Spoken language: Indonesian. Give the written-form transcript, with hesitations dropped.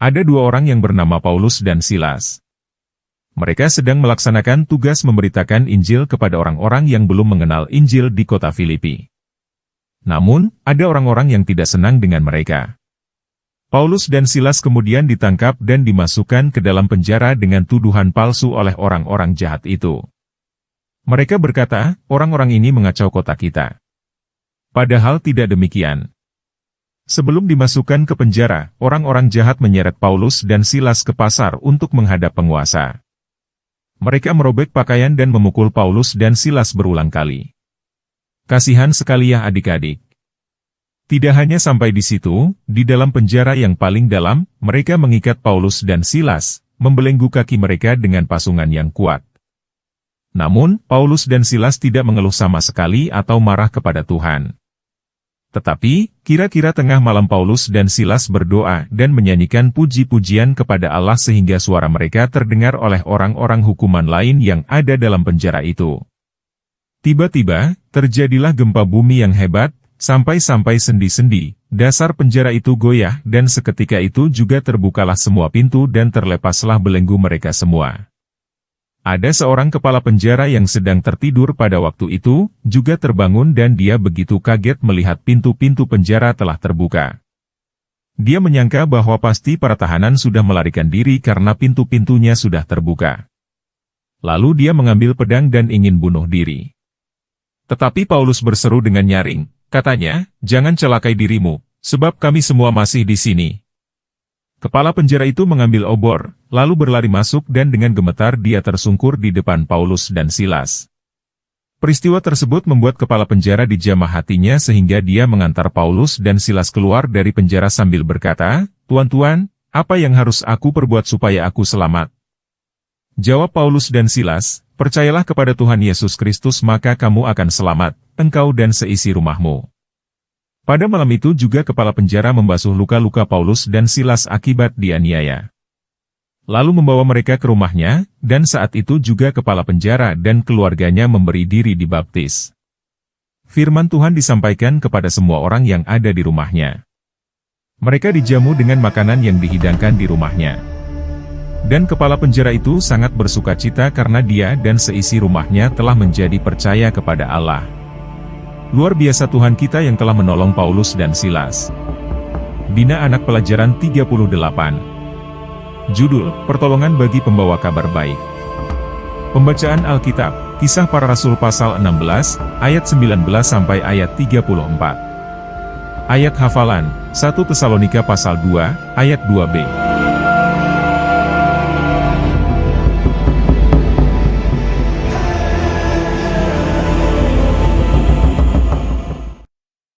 Ada dua orang yang bernama Paulus dan Silas. Mereka sedang melaksanakan tugas memberitakan Injil kepada orang-orang yang belum mengenal Injil di kota Filipi. Namun, ada orang-orang yang tidak senang dengan mereka. Paulus dan Silas kemudian ditangkap dan dimasukkan ke dalam penjara dengan tuduhan palsu oleh orang-orang jahat itu. Mereka berkata, orang-orang ini mengacau kota kita. Padahal tidak demikian. Sebelum dimasukkan ke penjara, orang-orang jahat menyeret Paulus dan Silas ke pasar untuk menghadap penguasa. Mereka merobek pakaian dan memukul Paulus dan Silas berulang kali. Kasihan sekali ya adik-adik. Tidak hanya sampai di situ, di dalam penjara yang paling dalam, mereka mengikat Paulus dan Silas, membelenggu kaki mereka dengan pasungan yang kuat. Namun, Paulus dan Silas tidak mengeluh sama sekali atau marah kepada Tuhan. Tetapi, kira-kira tengah malam Paulus dan Silas berdoa dan menyanyikan puji-pujian kepada Allah sehingga suara mereka terdengar oleh orang-orang hukuman lain yang ada dalam penjara itu. Tiba-tiba, terjadilah gempa bumi yang hebat, sampai-sampai sendi-sendi, dasar penjara itu goyah dan seketika itu juga terbukalah semua pintu dan terlepaslah belenggu mereka semua. Ada seorang kepala penjara yang sedang tertidur pada waktu itu, juga terbangun dan dia begitu kaget melihat pintu-pintu penjara telah terbuka. Dia menyangka bahwa pasti para tahanan sudah melarikan diri karena pintu-pintunya sudah terbuka. Lalu dia mengambil pedang dan ingin bunuh diri. Tetapi Paulus berseru dengan nyaring. Katanya, jangan celakai dirimu, sebab kami semua masih di sini. Kepala penjara itu mengambil obor, lalu berlari masuk dan dengan gemetar dia tersungkur di depan Paulus dan Silas. Peristiwa tersebut membuat kepala penjara dijamah hatinya sehingga dia mengantar Paulus dan Silas keluar dari penjara sambil berkata, "Tuan-tuan, apa yang harus aku perbuat supaya aku selamat?" Jawab Paulus dan Silas, "Percayalah kepada Tuhan Yesus Kristus maka kamu akan selamat, engkau dan seisi rumahmu." Pada malam itu juga kepala penjara membasuh luka-luka Paulus dan Silas akibat dianiaya. Lalu membawa mereka ke rumahnya, dan saat itu juga kepala penjara dan keluarganya memberi diri dibaptis. Firman Tuhan disampaikan kepada semua orang yang ada di rumahnya. Mereka dijamu dengan makanan yang dihidangkan di rumahnya. Dan kepala penjara itu sangat bersukacita karena dia dan seisi rumahnya telah menjadi percaya kepada Allah. Luar biasa Tuhan kita yang telah menolong Paulus dan Silas. Bina Anak Pelajaran 38. Judul, Pertolongan bagi Pembawa Kabar Baik. Pembacaan Alkitab, Kisah Para Rasul pasal 16, ayat 19 sampai ayat 34. Ayat hafalan, 1 Tesalonika pasal 2, ayat 2b.